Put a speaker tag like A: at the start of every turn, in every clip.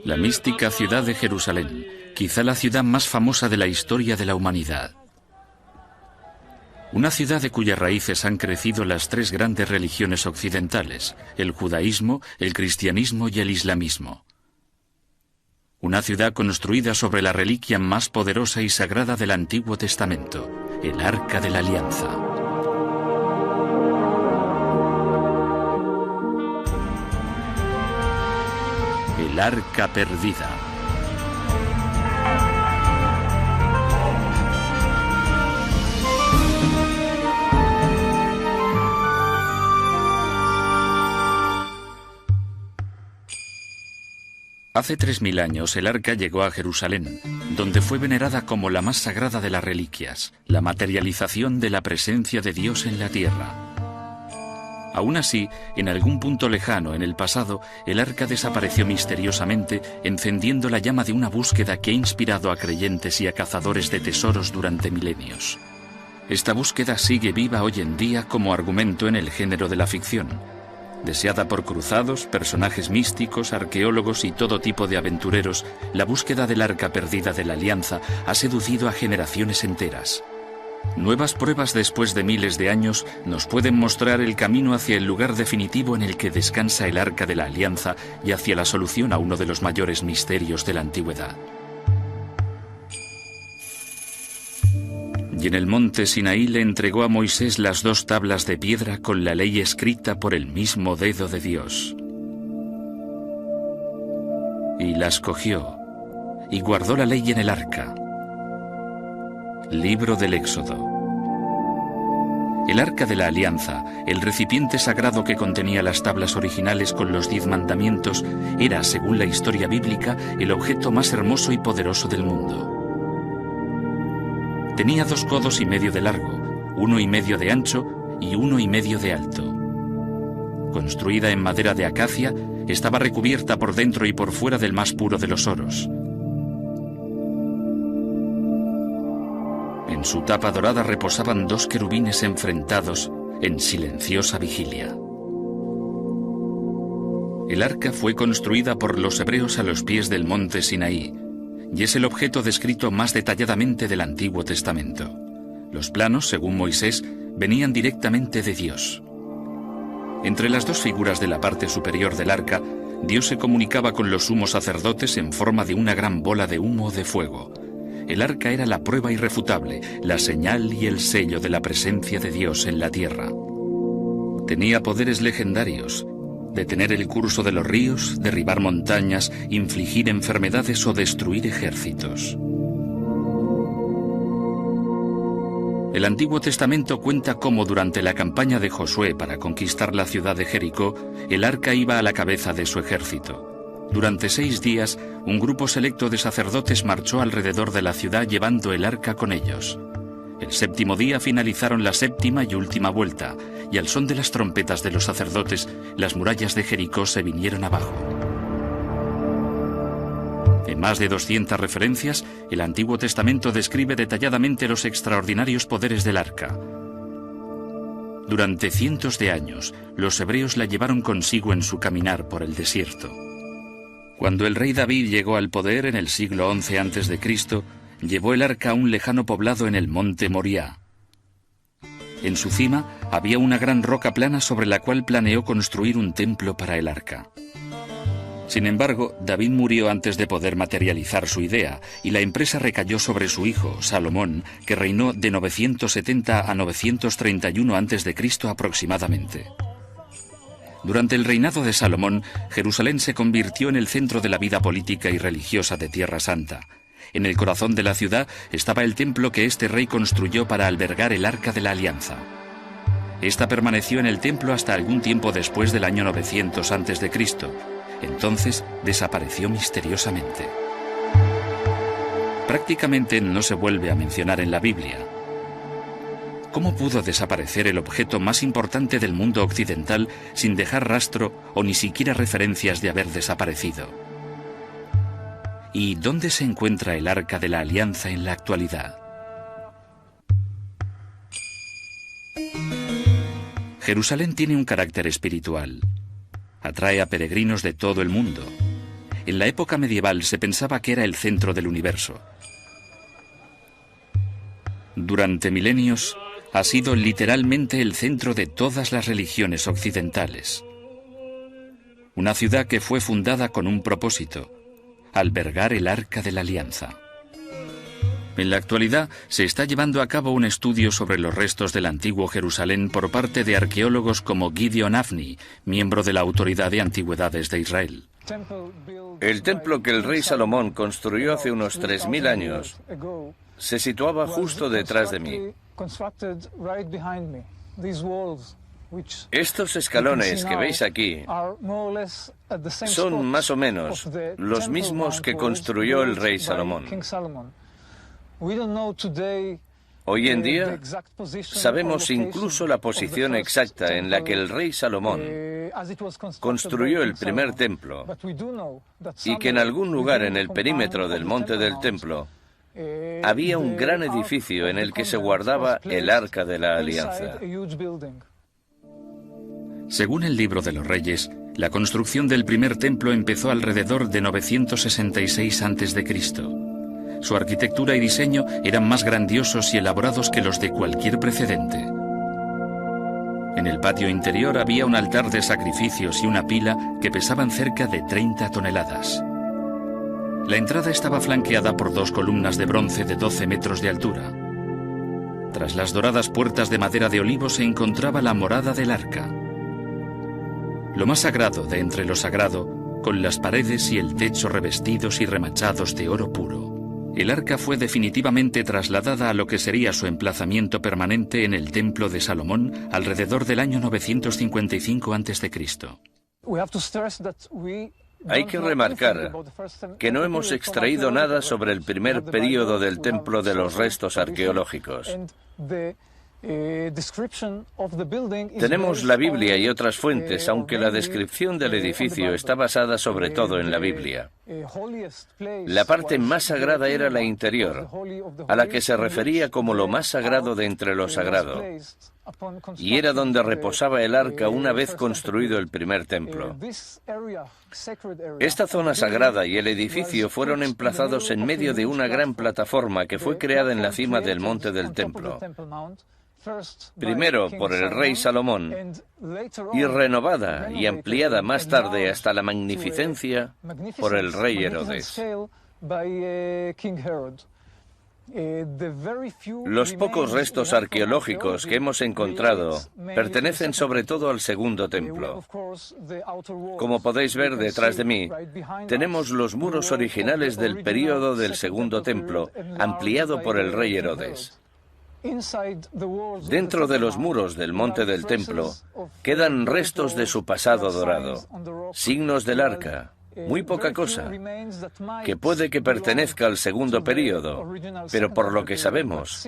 A: La mística ciudad de Jerusalén, quizá la ciudad más famosa de la historia de la humanidad. Una ciudad de cuyas raíces han crecido las tres grandes religiones occidentales, el judaísmo, el cristianismo y el islamismo. Una ciudad construida sobre la reliquia más poderosa y sagrada del Antiguo Testamento, el Arca de la Alianza. El Arca Perdida. Hace 3000 años el Arca llegó a Jerusalén, donde fue venerada como la más sagrada de las reliquias, la materialización de la presencia de Dios en la tierra. Aún así, en algún punto lejano en el pasado, el Arca desapareció misteriosamente, encendiendo la llama de una búsqueda que ha inspirado a creyentes y a cazadores de tesoros durante milenios. Esta búsqueda sigue viva hoy en día como argumento en el género de la ficción. Deseada por cruzados, personajes místicos, arqueólogos y todo tipo de aventureros, la búsqueda del Arca Perdida de la Alianza ha seducido a generaciones enteras. Nuevas pruebas después de miles de años nos pueden mostrar el camino hacia el lugar definitivo en el que descansa el Arca de la Alianza y hacia la solución a uno de los mayores misterios de la antigüedad. Y en el monte Sinaí le entregó a Moisés las 2 tablas de piedra con la ley escrita por el mismo dedo de Dios. Y las cogió, y guardó la ley en el arca. Libro del Éxodo. El Arca de la Alianza, el recipiente sagrado que contenía las tablas originales con los 10 mandamientos, era, según la historia bíblica, el objeto más hermoso y poderoso del mundo. Tenía 2 codos y medio de largo, 1,5 de ancho y 1,5 de alto. Construida en madera de acacia, estaba recubierta por dentro y por fuera del más puro de los oros. En su tapa dorada reposaban 2 querubines enfrentados en silenciosa vigilia. El arca fue construida por los hebreos a los pies del monte Sinaí, y es el objeto descrito más detalladamente del Antiguo Testamento. Los planos, según Moisés, venían directamente de Dios. Entre las 2 figuras de la parte superior del arca, Dios se comunicaba con los sumos sacerdotes en forma de una gran bola de humo o de fuego. El arca era la prueba irrefutable, la señal y el sello de la presencia de Dios en la tierra. Tenía poderes legendarios: detener el curso de los ríos, derribar montañas, infligir enfermedades o destruir ejércitos. El Antiguo Testamento cuenta cómo durante la campaña de Josué para conquistar la ciudad de Jericó, el arca iba a la cabeza de su ejército. Durante 6 días, un grupo selecto de sacerdotes marchó alrededor de la ciudad llevando el arca con ellos. El 7º día finalizaron la 7ª y última vuelta, y al son de las trompetas de los sacerdotes, las murallas de Jericó se vinieron abajo. En más de 200 referencias, el Antiguo Testamento describe detalladamente los extraordinarios poderes del arca. Durante cientos de años, los hebreos la llevaron consigo en su caminar por el desierto. Cuando el rey David llegó al poder en el siglo XI a.C., llevó el arca a un lejano poblado en el monte Moriah. En su cima había una gran roca plana sobre la cual planeó construir un templo para el arca. Sin embargo, David murió antes de poder materializar su idea, y la empresa recayó sobre su hijo, Salomón, que reinó de 970 a 931 a.C. aproximadamente. Durante el reinado de Salomón, Jerusalén se convirtió en el centro de la vida política y religiosa de Tierra Santa. En el corazón de la ciudad estaba el templo que este rey construyó para albergar el Arca de la Alianza. Esta permaneció en el templo hasta algún tiempo después del año 900 a.C. Entonces desapareció misteriosamente. Prácticamente no se vuelve a mencionar en la Biblia. ¿Cómo pudo desaparecer el objeto más importante del mundo occidental sin dejar rastro o ni siquiera referencias de haber desaparecido? ¿Y dónde se encuentra el Arca de la Alianza en la actualidad? Jerusalén tiene un carácter espiritual. Atrae a peregrinos de todo el mundo. en la época medieval se pensaba que era el centro del universo. Durante milenios ha sido literalmente el centro de todas las religiones occidentales. Una ciudad que fue fundada con un propósito: albergar el Arca de la Alianza. En la actualidad se está llevando a cabo un estudio sobre los restos del antiguo Jerusalén por parte de arqueólogos como Gideon Avni, miembro de la Autoridad de Antigüedades de Israel.
B: El templo que el rey Salomón construyó hace unos 3000 años se situaba justo detrás de mí. Estos escalones que veis aquí son más o menos los mismos que construyó el rey Salomón. Hoy en día sabemos incluso la posición exacta en la que el rey Salomón construyó el primer templo y que en algún lugar en el perímetro del monte del templo había un gran edificio en el que se guardaba el Arca de la Alianza.
A: Según el Libro de los Reyes, la construcción del primer templo empezó alrededor de 966 a.C. Su arquitectura y diseño eran más grandiosos y elaborados que los de cualquier precedente. En el patio interior había un altar de sacrificios y una pila que pesaban cerca de 30 toneladas. La entrada estaba flanqueada por 2 columnas de bronce de 12 metros de altura. Tras las doradas puertas de madera de olivo se encontraba la morada del arca. Lo más sagrado de entre lo sagrado, con las paredes y el techo revestidos y remachados de oro puro. El arca fue definitivamente trasladada a lo que sería su emplazamiento permanente en el Templo de Salomón alrededor del año 955 a.C.
B: Hay que remarcar que no hemos extraído nada sobre el primer período del templo de los restos arqueológicos. Tenemos la Biblia y otras fuentes, aunque la descripción del edificio está basada sobre todo en la Biblia. La parte más sagrada era la interior, a la que se refería como lo más sagrado de entre lo sagrado, y era donde reposaba el arca una vez construido el primer templo. Esta zona sagrada y el edificio fueron emplazados en medio de una gran plataforma que fue creada en la cima del monte del templo. Primero por el rey Salomón y renovada y ampliada más tarde hasta la magnificencia por el rey Herodes. Los pocos restos arqueológicos que hemos encontrado pertenecen sobre todo al segundo templo. Como podéis ver detrás de mí, tenemos los muros originales del período del segundo templo, ampliado por el rey Herodes. Dentro de los muros del monte del templo quedan restos de su pasado dorado, signos del arca, muy poca cosa, que puede que pertenezca al segundo período, pero por lo que sabemos,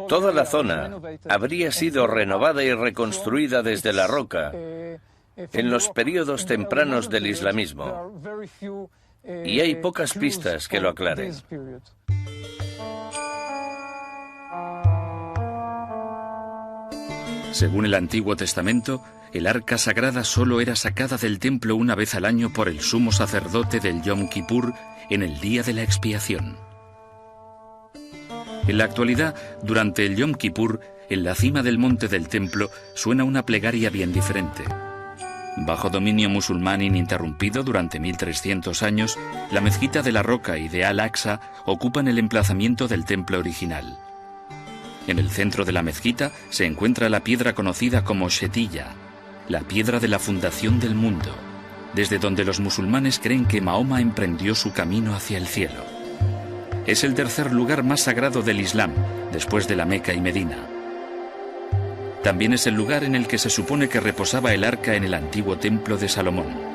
B: toda la zona habría sido renovada y reconstruida desde la roca en los períodos tempranos del islamismo, y hay pocas pistas que lo aclaren.
A: Según el Antiguo Testamento, el arca sagrada solo era sacada del templo una vez al año por el sumo sacerdote del Yom Kippur en el día de la expiación. En la actualidad, durante el Yom Kippur, en la cima del monte del templo suena una plegaria bien diferente. Bajo dominio musulmán ininterrumpido durante 1300 años, la mezquita de la Roca y de Al-Aqsa ocupan el emplazamiento del templo original. En el centro de la mezquita se encuentra la piedra conocida como Shetiyya, la piedra de la fundación del mundo, desde donde los musulmanes creen que Mahoma emprendió su camino hacia el cielo. Es el tercer lugar más sagrado del Islam, después de la Meca y Medina. También es el lugar en el que se supone que reposaba el arca en el antiguo templo de Salomón.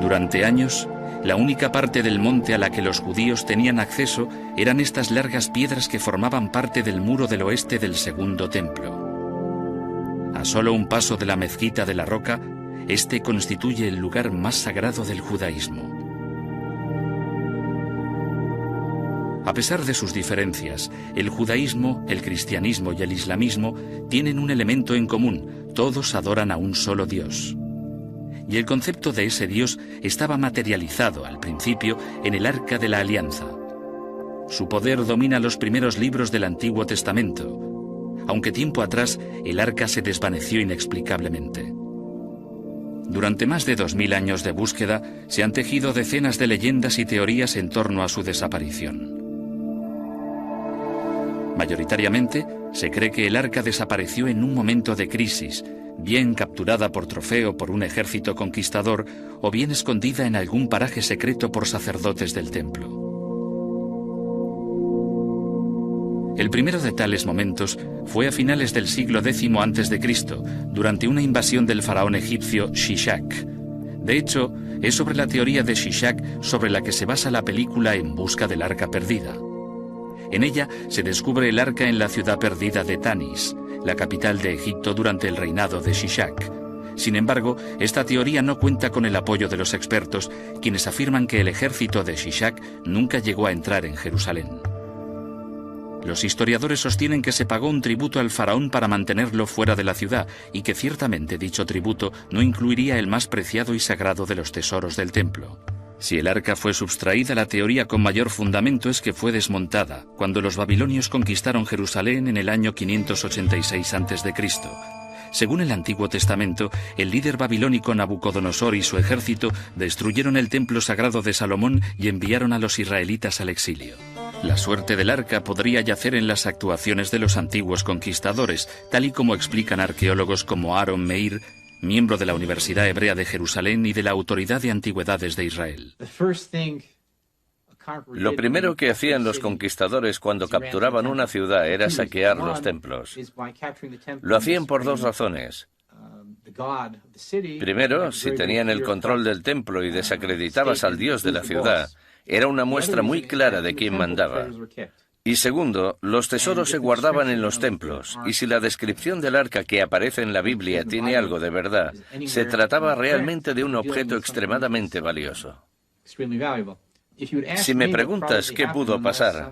A: Durante años, la única parte del monte a la que los judíos tenían acceso eran estas largas piedras que formaban parte del muro del oeste del segundo templo. A solo un paso de la mezquita de la Roca, este constituye el lugar más sagrado del judaísmo. A pesar de sus diferencias, el judaísmo, el cristianismo y el islamismo tienen un elemento en común: todos adoran a un solo Dios. Y el concepto de ese Dios estaba materializado al principio en el Arca de la Alianza. Su poder domina los primeros libros del Antiguo Testamento, aunque tiempo atrás el Arca se desvaneció inexplicablemente. Durante más de 2000 años de búsqueda, se han tejido decenas de leyendas y teorías en torno a su desaparición. Mayoritariamente, se cree que el Arca desapareció en un momento de crisis, bien capturada por trofeo por un ejército conquistador o bien escondida en algún paraje secreto por sacerdotes del templo. El primero de tales momentos fue a finales del siglo X a.C., durante una invasión del faraón egipcio Shishak. De hecho, es sobre la teoría de Shishak sobre la que se basa la película En busca del Arca Perdida. En ella se descubre el arca en la ciudad perdida de Tanis, la capital de Egipto durante el reinado de Shishak. Sin embargo, esta teoría no cuenta con el apoyo de los expertos, quienes afirman que el ejército de Shishak nunca llegó a entrar en Jerusalén. Los historiadores sostienen que se pagó un tributo al faraón para mantenerlo fuera de la ciudad y que ciertamente dicho tributo no incluiría el más preciado y sagrado de los tesoros del templo. Si el arca fue sustraída, la teoría con mayor fundamento es que fue desmontada cuando los babilonios conquistaron Jerusalén en el año 586 a.C. Según el Antiguo Testamento, el líder babilónico Nabucodonosor y su ejército destruyeron el templo sagrado de Salomón y enviaron a los israelitas al exilio. La suerte del arca podría yacer en las actuaciones de los antiguos conquistadores, tal y como explican arqueólogos como Aaron Meir, miembro de la Universidad Hebrea de Jerusalén y de la Autoridad de Antigüedades de Israel.
B: Lo primero que hacían los conquistadores cuando capturaban una ciudad era saquear los templos. Lo hacían por dos razones. Primero, si tenían el control del templo y desacreditabas al dios de la ciudad, era una muestra muy clara de quién mandaba. Y segundo, los tesoros se guardaban en los templos, y si la descripción del arca que aparece en la Biblia tiene algo de verdad, se trataba realmente de un objeto extremadamente valioso. Si me preguntas qué pudo pasar,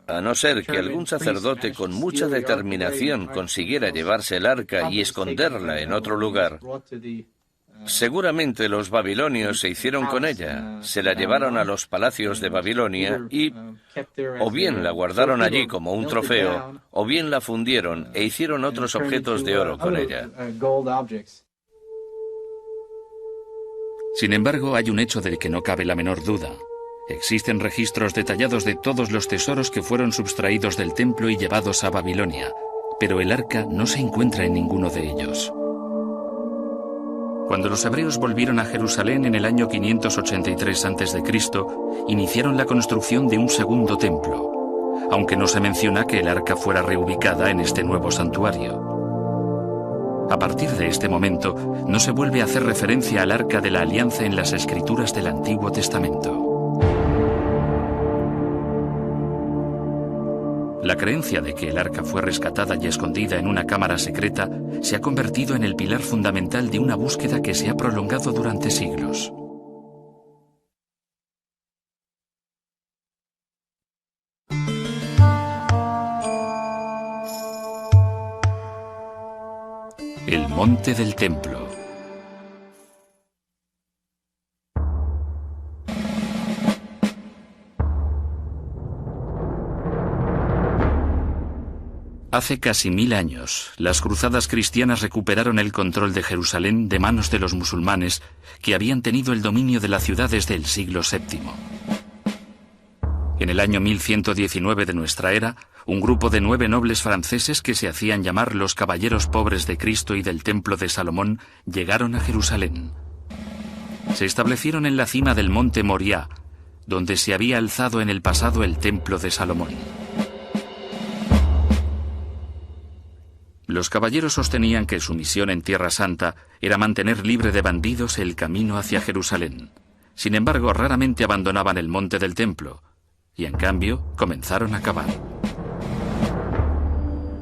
B: a no ser que algún sacerdote con mucha determinación consiguiera llevarse el arca y esconderla en otro lugar, seguramente los babilonios se hicieron con ella, se la llevaron a los palacios de Babilonia y o bien la guardaron allí como un trofeo, o bien la fundieron e hicieron otros objetos de oro con ella.
A: Sin embargo, hay un hecho del que no cabe la menor duda. Existen registros detallados de todos los tesoros que fueron sustraídos del templo y llevados a Babilonia, pero el arca no se encuentra en ninguno de ellos. Cuando los hebreos volvieron a Jerusalén en el año 583 a.C., iniciaron la construcción de un segundo templo, aunque no se menciona que el arca fuera reubicada en este nuevo santuario. A partir de este momento, no se vuelve a hacer referencia al Arca de la Alianza en las escrituras del Antiguo Testamento. La creencia de que el arca fue rescatada y escondida en una cámara secreta se ha convertido en el pilar fundamental de una búsqueda que se ha prolongado durante siglos. El monte del templo. Hace casi 1000 años, las cruzadas cristianas recuperaron el control de Jerusalén de manos de los musulmanes que habían tenido el dominio de la ciudad desde el siglo VII. En el año 1119 de nuestra era, un grupo de 9 nobles franceses que se hacían llamar los Caballeros Pobres de Cristo y del Templo de Salomón llegaron a Jerusalén. Se establecieron en la cima del monte Moriah, donde se había alzado en el pasado el Templo de Salomón. Los caballeros sostenían que su misión en Tierra Santa era mantener libre de bandidos el camino hacia Jerusalén. Sin embargo, raramente abandonaban el monte del templo, y en cambio comenzaron a cavar.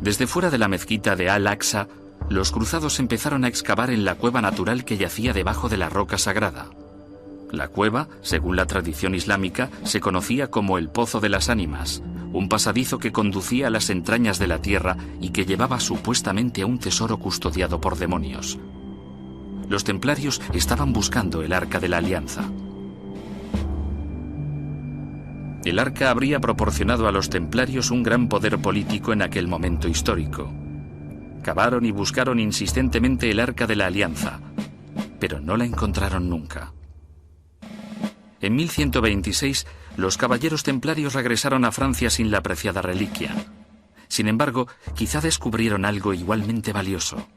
A: Desde fuera de la mezquita de Al-Aqsa, los cruzados empezaron a excavar en la cueva natural que yacía debajo de la roca sagrada. La cueva, según la tradición islámica, se conocía como el Pozo de las Ánimas, un pasadizo que conducía a las entrañas de la tierra y que llevaba supuestamente a un tesoro custodiado por demonios. Los templarios estaban buscando el Arca de la Alianza. El Arca habría proporcionado a los templarios un gran poder político en aquel momento histórico. Cavaron y buscaron insistentemente el Arca de la Alianza, pero no la encontraron nunca. En 1126, los caballeros templarios regresaron a Francia sin la preciada reliquia. Sin embargo, quizá descubrieron algo igualmente valioso.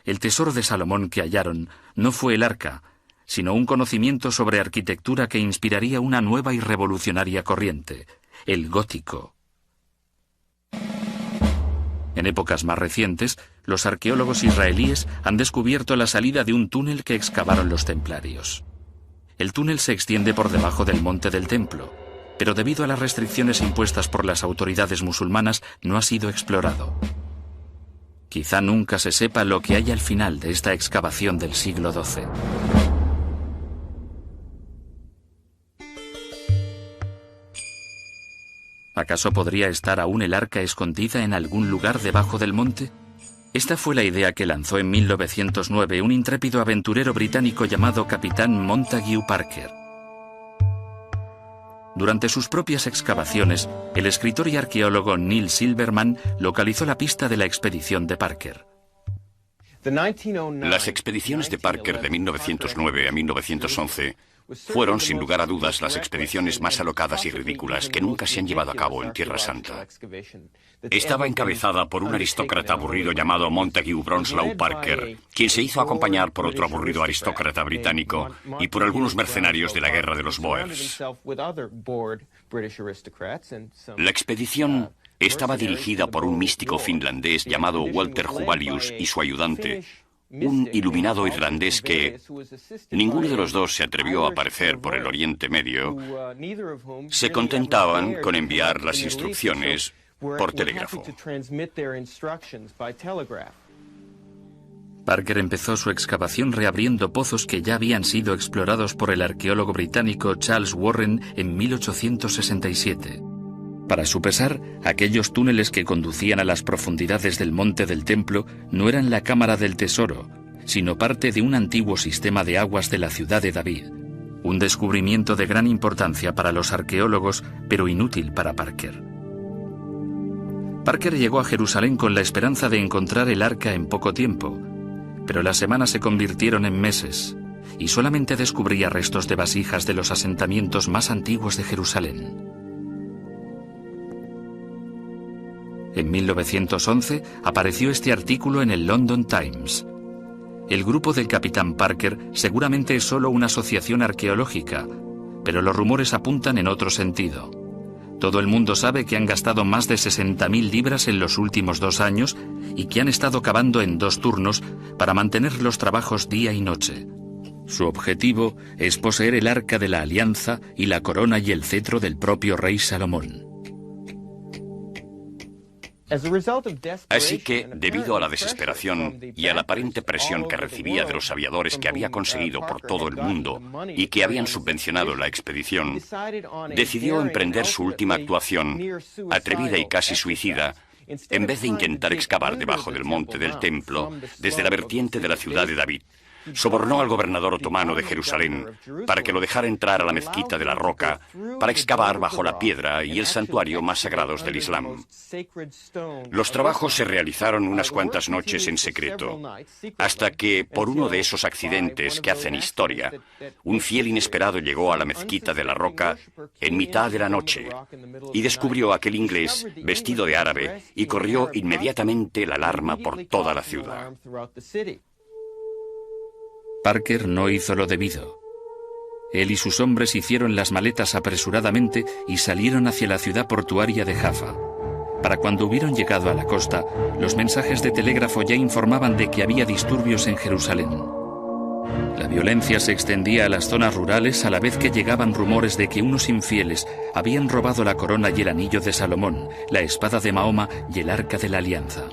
A: El tesoro de Salomón que hallaron no fue el Arca, sino un conocimiento sobre arquitectura que inspiraría una nueva y revolucionaria corriente, el gótico. En épocas más recientes, los arqueólogos israelíes han descubierto la salida de un túnel que excavaron los templarios. El túnel se extiende por debajo del monte del templo, pero debido a las restricciones impuestas por las autoridades musulmanas no ha sido explorado. Quizá nunca se sepa lo que hay al final de esta excavación del siglo XII. ¿Acaso podría estar aún el Arca escondida en algún lugar debajo del monte? Esta fue la idea que lanzó en 1909 un intrépido aventurero británico llamado Capitán Montague Parker. Durante sus propias excavaciones, el escritor y arqueólogo Neil Silverman localizó la pista de la expedición de Parker.
C: Las expediciones de Parker de 1909 a 1911 fueron, sin lugar a dudas, las expediciones más alocadas y ridículas que nunca se han llevado a cabo en Tierra Santa. Estaba encabezada por un aristócrata aburrido llamado Montague Bronslow Parker, quien se hizo acompañar por otro aburrido aristócrata británico y por algunos mercenarios de la guerra de los Boers. La expedición estaba dirigida por un místico finlandés llamado Walter Huvalius y su ayudante, un iluminado irlandés que ninguno de los dos se atrevió a aparecer por el Oriente Medio. Se contentaban con enviar las instrucciones por telégrafo.
A: Parker empezó su excavación reabriendo pozos que ya habían sido explorados por el arqueólogo británico Charles Warren en 1867. Para su pesar, aquellos túneles que conducían a las profundidades del monte del templo no eran la cámara del tesoro, sino parte de un antiguo sistema de aguas de la ciudad de David. Un descubrimiento de gran importancia para los arqueólogos, pero inútil para Parker. Parker llegó a Jerusalén con la esperanza de encontrar el Arca en poco tiempo, pero las semanas se convirtieron en meses, y solamente descubría restos de vasijas de los asentamientos más antiguos de Jerusalén. En 1911 apareció este artículo en el London Times. El grupo del capitán Parker seguramente es solo una asociación arqueológica, pero los rumores apuntan en otro sentido. Todo el mundo sabe que han gastado más de 60.000 libras en los últimos 2 años y que han estado cavando en 2 turnos para mantener los trabajos día y noche. Su objetivo es poseer el Arca de la Alianza y la corona y el cetro del propio rey Salomón.
C: Así que, debido a la desesperación y a la aparente presión que recibía de los aviadores que había conseguido por todo el mundo y que habían subvencionado la expedición, decidió emprender su última actuación, atrevida y casi suicida, en vez de intentar excavar debajo del monte del templo desde la vertiente de la ciudad de David. Sobornó al gobernador otomano de Jerusalén para que lo dejara entrar a la mezquita de la Roca para excavar bajo la piedra y el santuario más sagrados del Islam. Los trabajos se realizaron unas cuantas noches en secreto, hasta que, por uno de esos accidentes que hacen historia, un fiel inesperado llegó a la mezquita de la Roca en mitad de la noche y descubrió a aquel inglés vestido de árabe y corrió inmediatamente la alarma por toda la ciudad.
A: Parker no hizo lo debido. Él y sus hombres hicieron las maletas apresuradamente y salieron hacia la ciudad portuaria de Jaffa. Para cuando hubieron llegado a la costa, los mensajes de telégrafo ya informaban de que había disturbios en Jerusalén. La violencia se extendía a las zonas rurales a la vez que llegaban rumores de que unos infieles habían robado la corona y el anillo de Salomón, la espada de Mahoma y el Arca de la Alianza.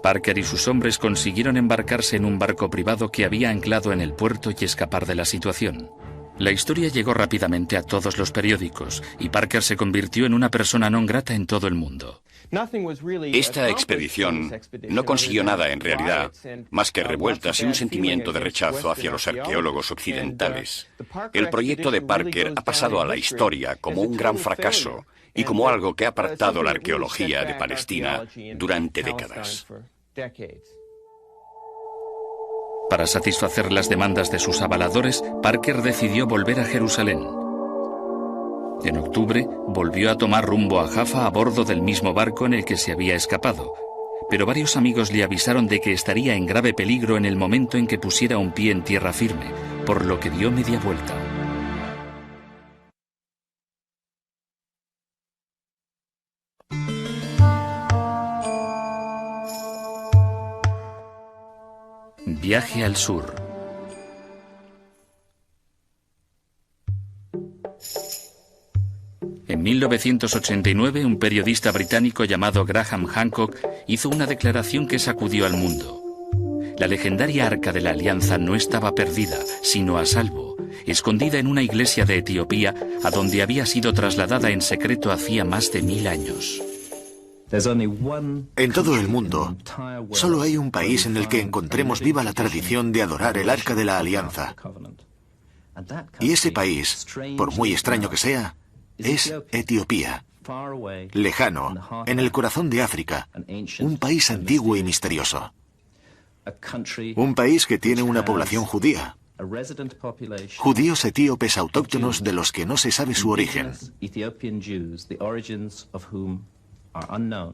A: Parker y sus hombres consiguieron embarcarse en un barco privado que había anclado en el puerto y escapar de la situación. La historia llegó rápidamente a todos los periódicos y Parker se convirtió en una persona non grata en todo el mundo.
C: Esta expedición no consiguió nada en realidad, más que revueltas y un sentimiento de rechazo hacia los arqueólogos occidentales. El proyecto de Parker ha pasado a la historia como un gran fracaso y como algo que ha apartado la arqueología de Palestina durante décadas.
A: Para satisfacer las demandas de sus avaladores, Parker decidió volver a Jerusalén. En octubre, volvió a tomar rumbo a Jaffa a bordo del mismo barco en el que se había escapado, pero varios amigos le avisaron de que estaría en grave peligro en el momento en que pusiera un pie en tierra firme, por lo que dio media vuelta. Viaje al sur. En 1989, un periodista británico llamado Graham Hancock hizo una declaración que sacudió al mundo. La legendaria Arca de la Alianza no estaba perdida, sino a salvo, escondida en una iglesia de Etiopía, a donde había sido trasladada en secreto hacía más de 1000 años.
D: En todo el mundo, solo hay un país en el que encontremos viva la tradición de adorar el Arca de la Alianza. Y ese país, por muy extraño que sea, es Etiopía. Lejano, en el corazón de África, un país antiguo y misterioso. Un país que tiene una población judía. Judíos etíopes autóctonos de los que no se sabe su origen.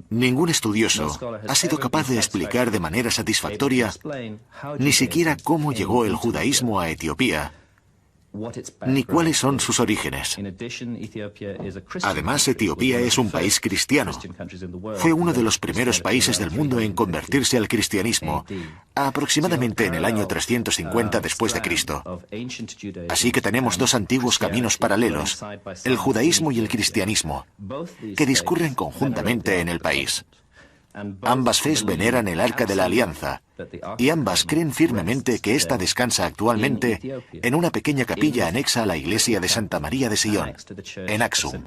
D: Ningún estudioso ha sido capaz de explicar de manera satisfactoria ni siquiera cómo llegó el judaísmo a Etiopía, ni cuáles son sus orígenes. Además, Etiopía es un país cristiano. Fue uno de los primeros países del mundo en convertirse al cristianismo, aproximadamente en el año 350 después de Cristo. Así que tenemos dos antiguos caminos paralelos, el judaísmo y el cristianismo, que discurren conjuntamente en el país. Ambas fes veneran el Arca de la Alianza, y ambas creen firmemente que ésta descansa actualmente en una pequeña capilla anexa a la iglesia de Santa María de Sion, en Aksum.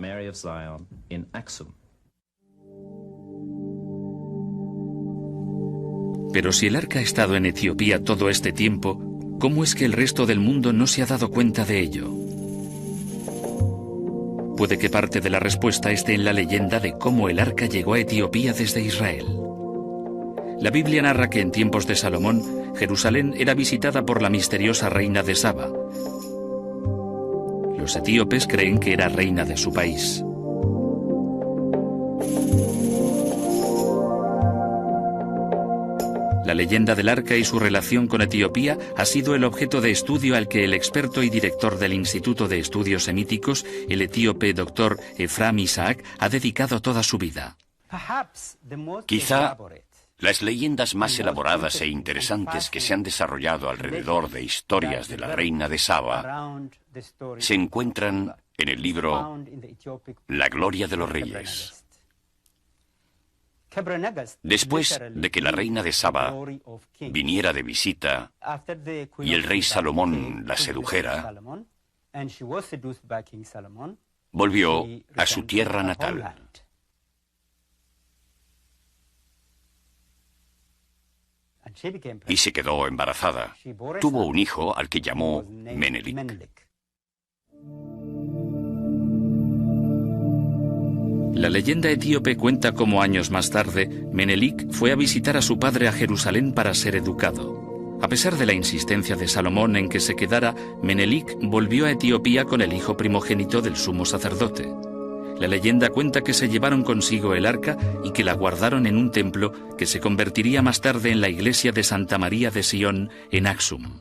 A: Pero si el arca ha estado en Etiopía todo este tiempo, ¿cómo es que el resto del mundo no se ha dado cuenta de ello? Puede que parte de la respuesta esté en la leyenda de cómo el arca llegó a Etiopía desde Israel. La Biblia narra que en tiempos de Salomón, Jerusalén era visitada por la misteriosa reina de Saba. Los etíopes creen que era reina de su país. La leyenda del arca y su relación con Etiopía ha sido el objeto de estudio al que el experto y director del Instituto de Estudios Semíticos, el etíope Dr. Ephraim Isaac, ha dedicado toda su vida.
C: Quizá las leyendas más elaboradas e interesantes que se han desarrollado alrededor de historias de la reina de Saba se encuentran en el libro La Gloria de los Reyes. Después de que la reina de Saba viniera de visita y el rey Salomón la sedujera, volvió a su tierra natal. Y se quedó embarazada. Tuvo un hijo al que llamó Menelik.
A: La leyenda etíope cuenta cómo años más tarde, Menelik fue a visitar a su padre a Jerusalén para ser educado. A pesar de la insistencia de Salomón en que se quedara, Menelik volvió a Etiopía con el hijo primogénito del sumo sacerdote. La leyenda cuenta que se llevaron consigo el arca y que la guardaron en un templo que se convertiría más tarde en la iglesia de Santa María de Sion en Aksum.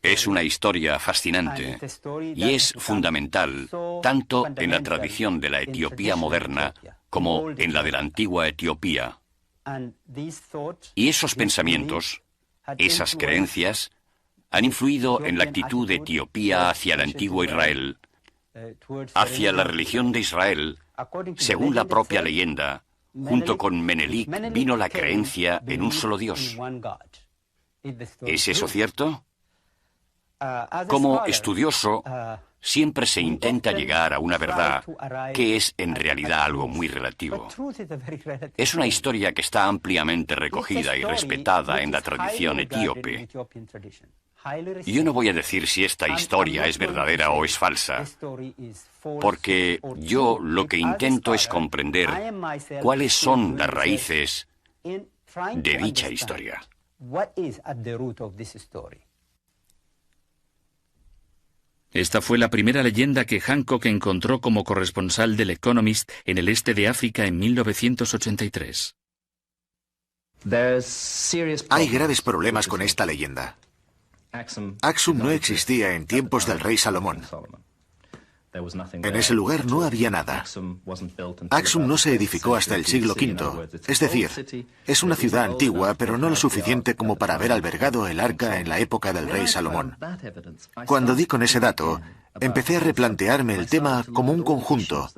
C: Es una historia fascinante y es fundamental tanto en la tradición de la Etiopía moderna como en la de la antigua Etiopía. Y esos pensamientos, esas creencias, han influido en la actitud de Etiopía hacia el antiguo Israel, hacia la religión de Israel, según la propia leyenda, Junto con Menelik vino la creencia en un solo Dios. ¿Es eso cierto? Como estudioso, siempre se intenta llegar a una verdad que es en realidad algo muy relativo. Es una historia que está ampliamente recogida y respetada en la tradición etíope. Yo no voy a decir si esta historia es verdadera o es falsa, porque yo lo que intento es comprender cuáles son las raíces de dicha historia.
A: Esta fue la primera leyenda que Hancock encontró como corresponsal del Economist en el este de África en 1983.
D: Hay graves problemas con esta leyenda. Axum no existía en tiempos del rey Salomón. En ese lugar no había nada. Axum no se edificó hasta el siglo V. Es decir, es una ciudad antigua, pero no lo suficiente como para haber albergado el arca en la época del rey Salomón. Cuando di con ese dato, empecé a replantearme el tema como un conjunto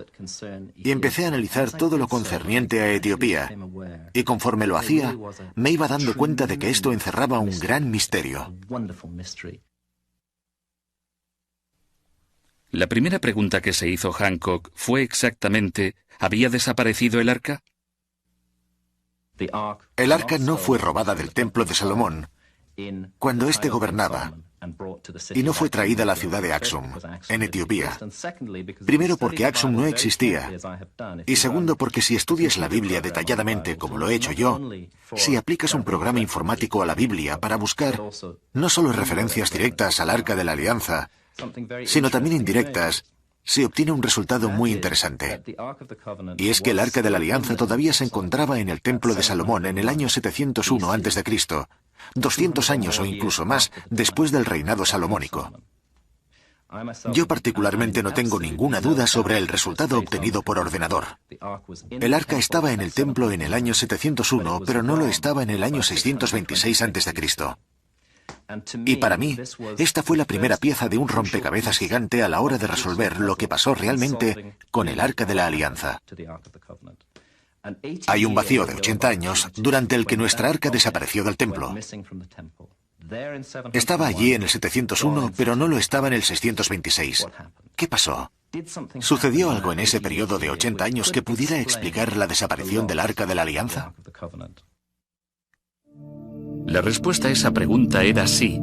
D: y empecé a analizar todo lo concerniente a Etiopía. Y conforme lo hacía, me iba dando cuenta de que esto encerraba un gran misterio.
A: La primera pregunta que se hizo Hancock fue exactamente, ¿había desaparecido el arca?
D: El arca no fue robada del templo de Salomón cuando éste gobernaba, y no fue traída a la ciudad de Axum, en Etiopía. Primero porque Axum no existía, y segundo porque si estudias la Biblia detalladamente como lo he hecho yo, si aplicas un programa informático a la Biblia para buscar no solo referencias directas al Arca de la Alianza, sino también indirectas, se obtiene un resultado muy interesante. Y es que el Arca de la Alianza todavía se encontraba en el Templo de Salomón en el año 701 a.C., 200 años o incluso más después del reinado salomónico. Yo particularmente no tengo ninguna duda sobre el resultado obtenido por ordenador. El arca estaba en el templo en el año 701, pero no lo estaba en el año 626 a.C. Y para mí, esta fue la primera pieza de un rompecabezas gigante a la hora de resolver lo que pasó realmente con el Arca de la Alianza. Hay un vacío de 80 años durante el que nuestra arca desapareció del templo. Estaba allí en el 701, pero no lo estaba en el 626. ¿Qué pasó? ¿Sucedió algo en ese periodo de 80 años que pudiera explicar la desaparición del Arca de la Alianza?
A: La respuesta a esa pregunta era sí.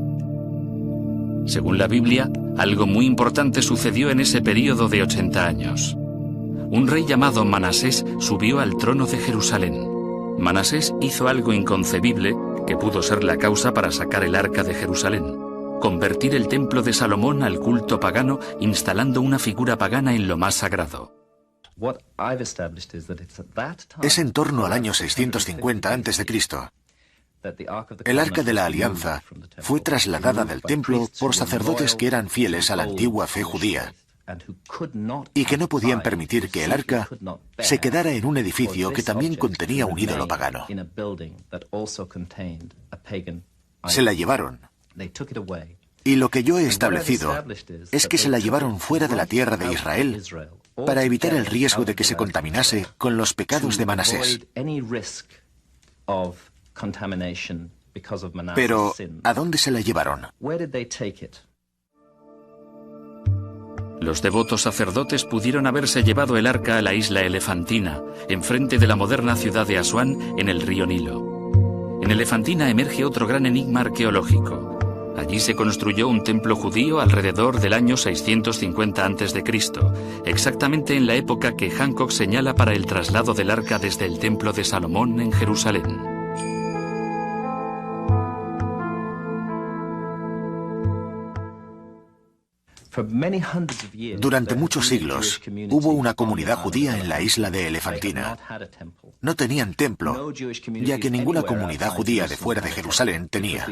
A: Según la Biblia, algo muy importante sucedió en ese periodo de 80 años. Un rey llamado Manasés subió al trono de Jerusalén. Manasés hizo algo inconcebible que pudo ser la causa para sacar el arca de Jerusalén: convertir el templo de Salomón al culto pagano, instalando una figura pagana en lo más sagrado.
D: Es en torno al año 650 a.C. El Arca de la Alianza fue trasladada del templo por sacerdotes que eran fieles a la antigua fe judía y que no podían permitir que el arca se quedara en un edificio que también contenía un ídolo pagano. Se la llevaron. Y lo que yo he establecido es que se la llevaron fuera de la tierra de Israel para evitar el riesgo de que se contaminase con los pecados de Manasés. Pero, ¿a dónde se la llevaron?
A: Los devotos sacerdotes pudieron haberse llevado el arca a la isla Elefantina, enfrente de la moderna ciudad de Asuán, en el río Nilo. En Elefantina emerge otro gran enigma arqueológico. Allí se construyó un templo judío alrededor del año 650 a.C., exactamente en la época que Hancock señala para el traslado del arca desde el templo de Salomón en Jerusalén.
D: Durante muchos siglos hubo una comunidad judía en la isla de Elefantina. No tenían templo, ya que ninguna comunidad judía de fuera de Jerusalén tenía.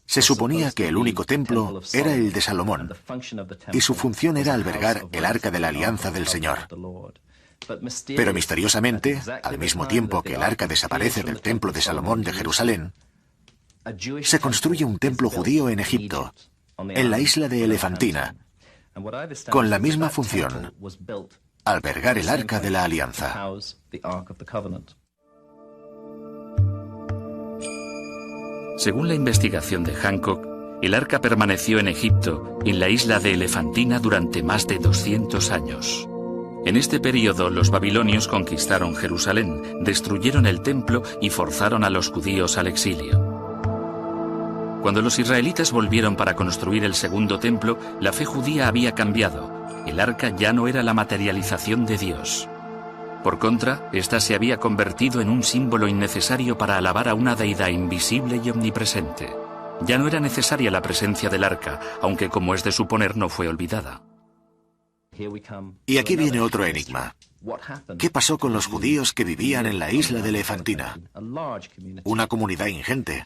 D: Se suponía que el único templo era el de Salomón, y su función era albergar el Arca de la Alianza del Señor. Pero misteriosamente, al mismo tiempo que el arca desaparece del templo de Salomón de Jerusalén, se construye un templo judío en Egipto, en la isla de Elefantina, con la misma función. albergar el Arca de la Alianza.
A: Según la investigación de Hancock, el arca permaneció en Egipto, en la isla de Elefantina, durante más de 200 años. En este periodo, los babilonios conquistaron Jerusalén, destruyeron el templo y forzaron a los judíos al exilio. Cuando los israelitas volvieron para construir el segundo templo, la fe judía había cambiado. El arca ya no era la materialización de Dios. Por contra, ésta se había convertido en un símbolo innecesario para alabar a una deidad invisible y omnipresente. Ya no era necesaria la presencia del arca, aunque, como es de suponer, no fue olvidada.
D: Y aquí viene otro enigma. ¿Qué pasó con los judíos que vivían en la isla de Elefantina? Una comunidad ingente.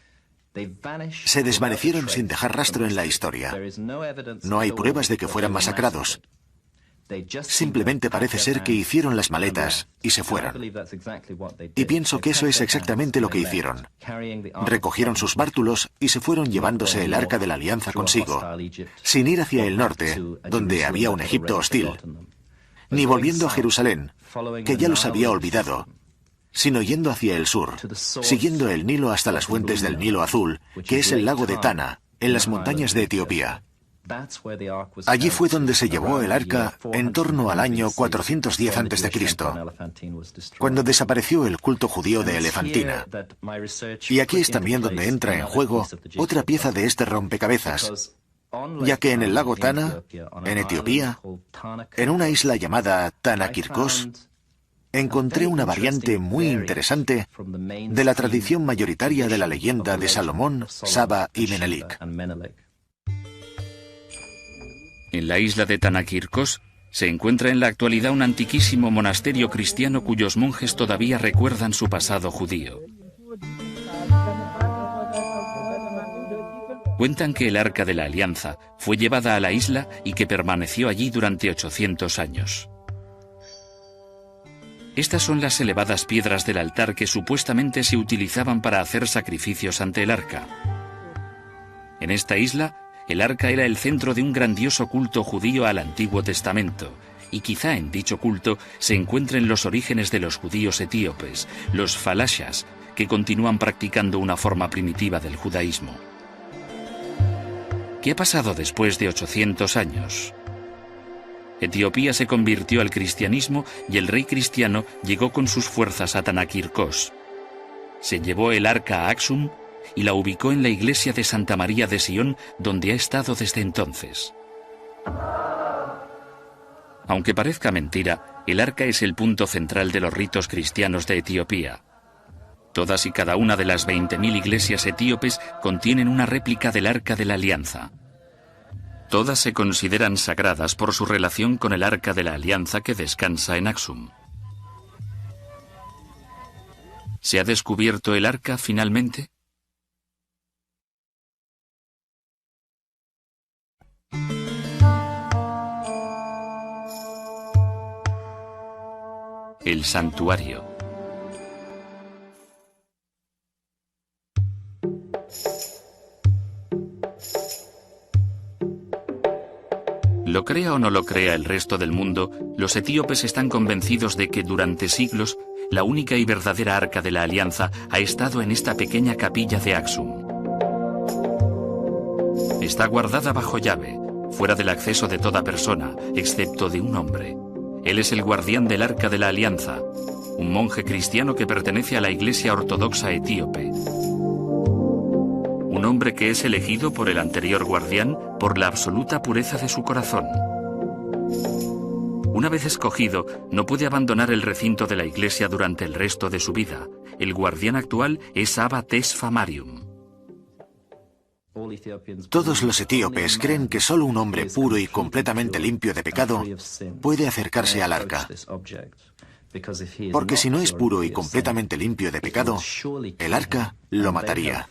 D: Se desvanecieron sin dejar rastro en la historia. No hay pruebas de que fueran masacrados. Simplemente parece ser que hicieron las maletas y se fueron. Y pienso que eso es exactamente lo que hicieron. Recogieron sus bártulos y se fueron llevándose el Arca de la Alianza consigo, sin ir hacia el norte, donde había un Egipto hostil, ni volviendo a Jerusalén, que ya los había olvidado, sino yendo hacia el sur, siguiendo el Nilo hasta las fuentes del Nilo Azul, que es el lago de Tana, en las montañas de Etiopía. Allí fue donde se llevó el arca en torno al año 410 a.C., cuando desapareció el culto judío de Elefantina. Y aquí es también donde entra en juego otra pieza de este rompecabezas, ya que en el lago Tana, en Etiopía, en una isla llamada Tanakirkos, encontré una variante muy interesante de la tradición mayoritaria de la leyenda de Salomón, Saba y Menelik.
A: En la isla de Tanakirkos se encuentra en la actualidad un antiquísimo monasterio cristiano cuyos monjes todavía recuerdan su pasado judío. Cuentan que el Arca de la Alianza fue llevada a la isla y que permaneció allí durante 800 años. Estas son las elevadas piedras del altar que supuestamente se utilizaban para hacer sacrificios ante el arca. En esta isla, el arca era el centro de un grandioso culto judío al Antiguo Testamento, y quizá en dicho culto se encuentren los orígenes de los judíos etíopes, los falashas, que continúan practicando una forma primitiva del judaísmo. ¿Qué ha pasado después de 800 años? Etiopía se convirtió al cristianismo y el rey cristiano llegó con sus fuerzas a Tanakirkos. Se llevó el arca a Aksum y la ubicó en la iglesia de Santa María de Sion, donde ha estado desde entonces. Aunque parezca mentira, el arca es el punto central de los ritos cristianos de Etiopía. Todas y cada una de las 20.000 iglesias etíopes contienen una réplica del Arca de la Alianza. Todas se consideran sagradas por su relación con el Arca de la Alianza que descansa en Aksum. ¿Se ha descubierto el arca finalmente? El santuario. Lo crea o no lo crea el resto del mundo, los etíopes están convencidos de que durante siglos la única y verdadera Arca de la Alianza ha estado en esta pequeña capilla de Aksum. Está guardada bajo llave, fuera del acceso de toda persona, excepto de un hombre. Él es el guardián del Arca de la Alianza, un monje cristiano que pertenece a la Iglesia Ortodoxa Etíope. Un hombre que es elegido por el anterior guardián por la absoluta pureza de su corazón. Una vez escogido, no puede abandonar el recinto de la iglesia durante el resto de su vida. El guardián actual es Abba Tesfa Marium.
D: Todos los etíopes creen que solo un hombre puro y completamente limpio de pecado puede acercarse al arca. Porque si no es puro y completamente limpio de pecado, el arca lo mataría.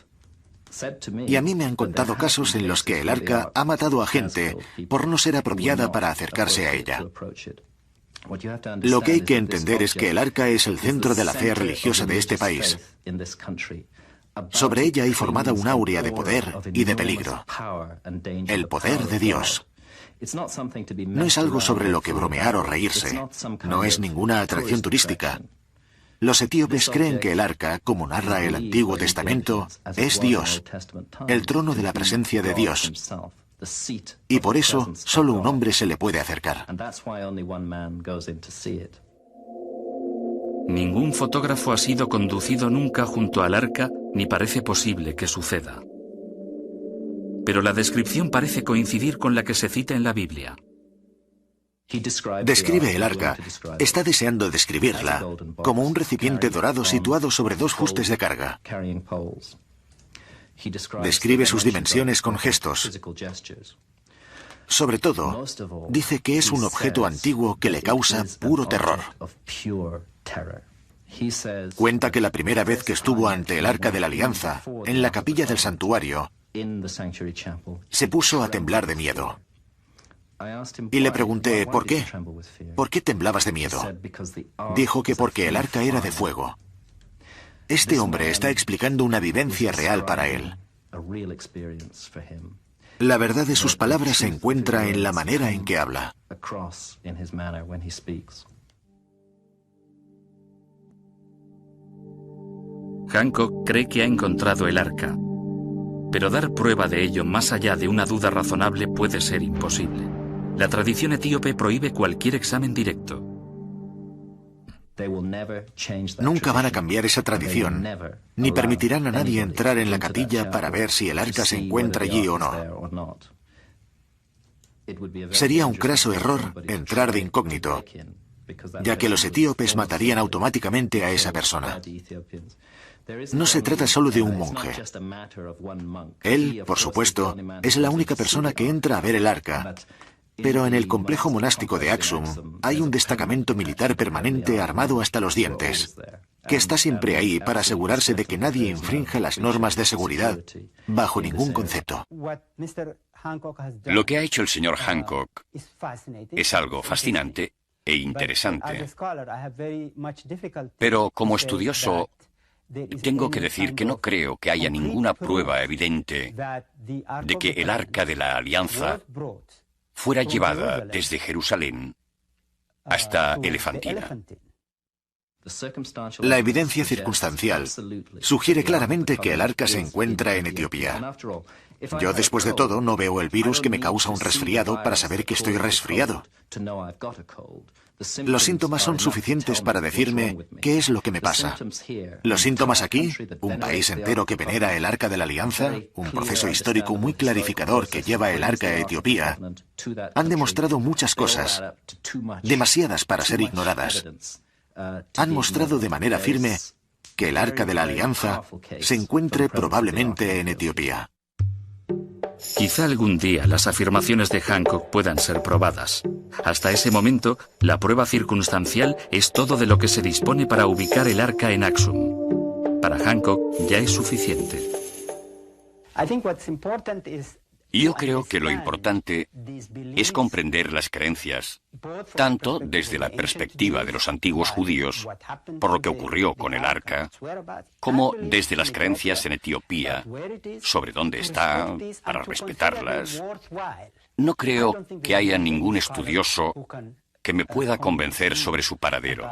D: Y a mí me han contado casos en los que el arca ha matado a gente por no ser apropiada para acercarse a ella. Lo que hay que entender es que el arca es el centro de la fe religiosa de este país. Sobre ella hay formada una áurea de poder y de peligro. El poder de Dios. No es algo sobre lo que bromear o reírse. No es ninguna atracción turística. Los etíopes creen que el arca, como narra el Antiguo Testamento, es Dios, el trono de la presencia de Dios. Y por eso solo un hombre se le puede acercar.
A: Ningún fotógrafo ha sido conducido nunca junto al arca, ni parece posible que suceda. Pero la descripción parece coincidir con la que se cita en la Biblia.
D: Describe el arca, está deseando describirla, como un recipiente dorado situado sobre dos fustes de carga. Describe sus dimensiones con gestos. Sobre todo, dice que es un objeto antiguo que le causa puro terror. Cuenta que la primera vez que estuvo ante el Arca de la Alianza, en la capilla del santuario, se puso a temblar de miedo. Y le pregunté, ¿por qué? ¿Por qué temblabas de miedo? Dijo que porque el arca era de fuego. Este hombre está explicando una vivencia real para él. La verdad de sus palabras se encuentra en la manera en que habla.
A: Hancock cree que ha encontrado el arca, pero dar prueba de ello más allá de una duda razonable puede ser imposible. La tradición etíope prohíbe cualquier examen directo.
D: Nunca van a cambiar esa tradición, ni permitirán a nadie entrar en la capilla para ver si el arca se encuentra allí o no. Sería un craso error entrar de incógnito, ya que los etíopes matarían automáticamente a esa persona. No se trata solo de un monje. Él, por supuesto, es la única persona que entra a ver el arca, pero en el complejo monástico de Aksum hay un destacamento militar permanente armado hasta los dientes, que está siempre ahí para asegurarse de que nadie infrinja las normas de seguridad bajo ningún concepto.
C: Lo que ha hecho el señor Hancock es algo fascinante e interesante. Pero como estudioso, tengo que decir que no creo que haya ninguna prueba evidente de que el Arca de la Alianza fuera llevada desde Jerusalén hasta Elefantina.
D: La evidencia circunstancial sugiere claramente que el arca se encuentra en Etiopía. Yo, después de todo, no veo el virus que me causa un resfriado para saber que estoy resfriado. Los síntomas son suficientes para decirme qué es lo que me pasa. Los síntomas aquí, un país entero que venera el Arca de la Alianza, un proceso histórico muy clarificador que lleva el Arca a Etiopía, han demostrado muchas cosas, demasiadas para ser ignoradas. Han mostrado de manera firme que el Arca de la Alianza se encuentre probablemente en Etiopía.
A: Quizá algún día las afirmaciones de Hancock puedan ser probadas. Hasta ese momento, la prueba circunstancial es todo de lo que se dispone para ubicar el arca en Aksum. Para Hancock ya es suficiente.
C: Yo creo que lo importante es comprender las creencias, tanto desde la perspectiva de los antiguos judíos, por lo que ocurrió con el arca, como desde las creencias en Etiopía, sobre dónde está, para respetarlas. No creo que haya ningún estudioso que me pueda convencer sobre su paradero.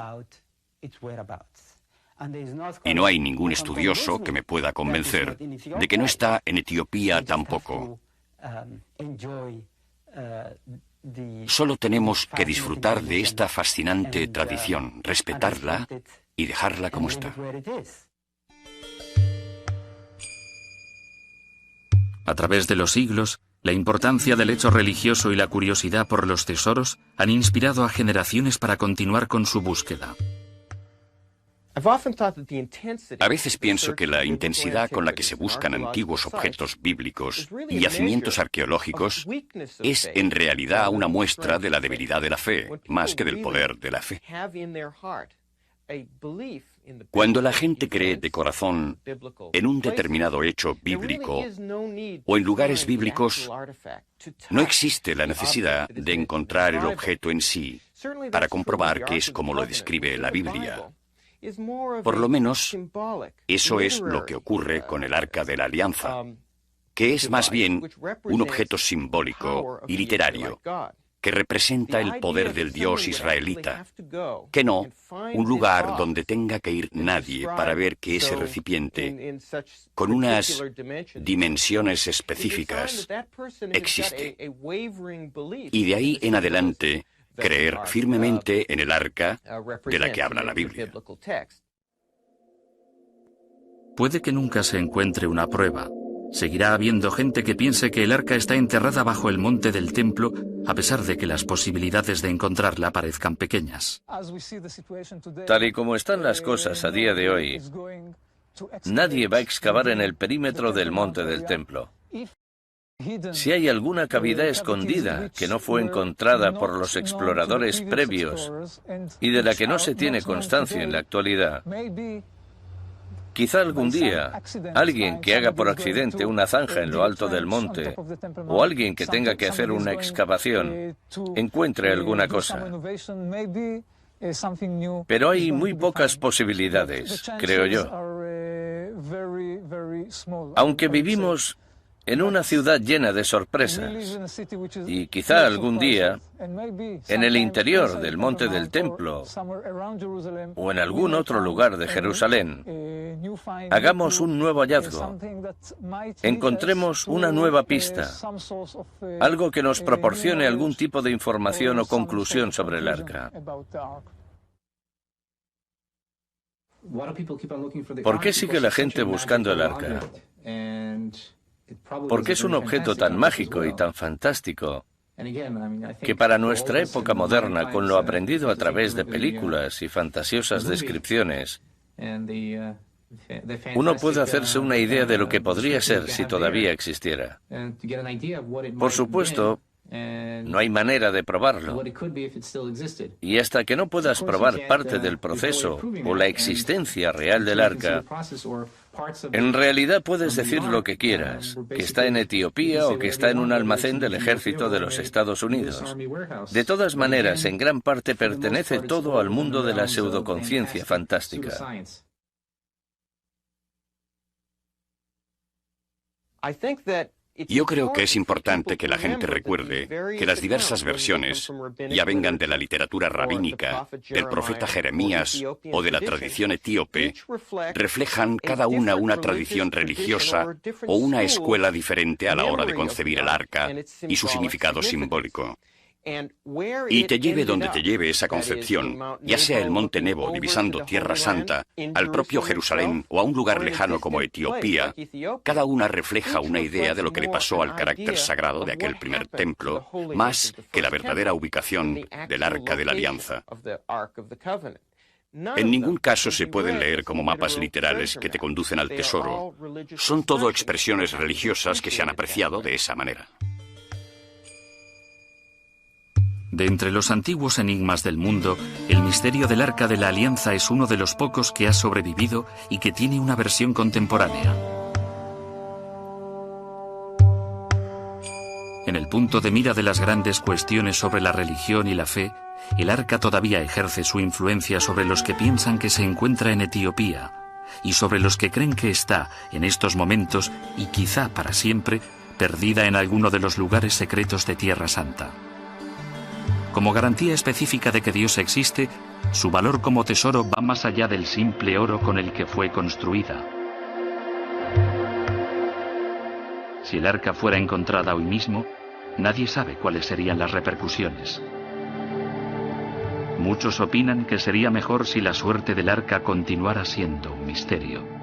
C: Y no hay ningún estudioso que me pueda convencer de que no está en Etiopía tampoco. Solo tenemos que disfrutar de esta fascinante tradición, respetarla y dejarla como está.
A: A través de los siglos, la importancia del hecho religioso y la curiosidad por los tesoros han inspirado a generaciones para continuar con su búsqueda.
C: A veces pienso que la intensidad con la que se buscan antiguos objetos bíblicos y yacimientos arqueológicos es en realidad una muestra de la debilidad de la fe, más que del poder de la fe. Cuando la gente cree de corazón en un determinado hecho bíblico o en lugares bíblicos, no existe la necesidad de encontrar el objeto en sí para comprobar que es como lo describe la Biblia. Por lo menos, eso es lo que ocurre con el Arca de la Alianza. que es más bien un objeto simbólico y literario que representa el poder del Dios israelita, que no un lugar donde tenga que ir nadie para ver que ese recipiente, con unas dimensiones específicas, existe. Y de ahí en adelante, creer firmemente en el arca de la que habla la Biblia.
A: Puede que nunca se encuentre una prueba. Seguirá habiendo gente que piense que el arca está enterrada bajo el monte del templo, a pesar de que las posibilidades de encontrarla parezcan pequeñas.
B: Tal y como están las cosas a día de hoy, nadie va a excavar en el perímetro del monte del templo. Si hay alguna cavidad escondida que no fue encontrada por los exploradores previos y de la que no se tiene constancia en la actualidad, quizá algún día alguien que haga por accidente una zanja en lo alto del monte o alguien que tenga que hacer una excavación encuentre alguna cosa. Pero hay muy pocas posibilidades, creo yo. Aunque vivimos en una ciudad llena de sorpresas, y quizá algún día, en el interior del monte del templo o en algún otro lugar de Jerusalén, hagamos un nuevo hallazgo, encontremos una nueva pista, algo que nos proporcione algún tipo de información o conclusión sobre el arca. ¿Por qué sigue la gente buscando el arca? Porque es un objeto tan mágico y tan fantástico que para nuestra época moderna, con lo aprendido a través de películas y fantasiosas descripciones, uno puede hacerse una idea de lo que podría ser si todavía existiera. Por supuesto, no hay manera de probarlo. Y hasta que no puedas probar parte del proceso o la existencia real del arca, en realidad puedes decir lo que quieras, que está en Etiopía o que está en un almacén del ejército de los Estados Unidos. De todas maneras, en gran parte pertenece todo al mundo de la pseudoconciencia fantástica.
C: Yo creo que es importante que la gente recuerde que las diversas versiones, ya vengan de la literatura rabínica, del profeta Jeremías o de la tradición etíope, reflejan cada una tradición religiosa o una escuela diferente a la hora de concebir el arca y su significado simbólico. Y te lleve donde te lleve esa concepción, ya sea el Monte Nebo divisando Tierra Santa, al propio Jerusalén o a un lugar lejano como Etiopía, cada una refleja una idea de lo que le pasó al carácter sagrado de aquel primer templo, más que la verdadera ubicación del Arca de la Alianza. En ningún caso se pueden leer como mapas literales que te conducen al tesoro. Son todo expresiones religiosas que se han apreciado de esa manera.
A: De entre los antiguos enigmas del mundo, el misterio del Arca de la Alianza es uno de los pocos que ha sobrevivido y que tiene una versión contemporánea. En el punto de mira de las grandes cuestiones sobre la religión y la fe, el Arca todavía ejerce su influencia sobre los que piensan que se encuentra en Etiopía y sobre los que creen que está, en estos momentos, y quizá para siempre, perdida en alguno de los lugares secretos de Tierra Santa. Como garantía específica de que Dios existe, su valor como tesoro va más allá del simple oro con el que fue construida. Si el arca fuera encontrada hoy mismo, nadie sabe cuáles serían las repercusiones. Muchos opinan que sería mejor si la suerte del arca continuara siendo un misterio.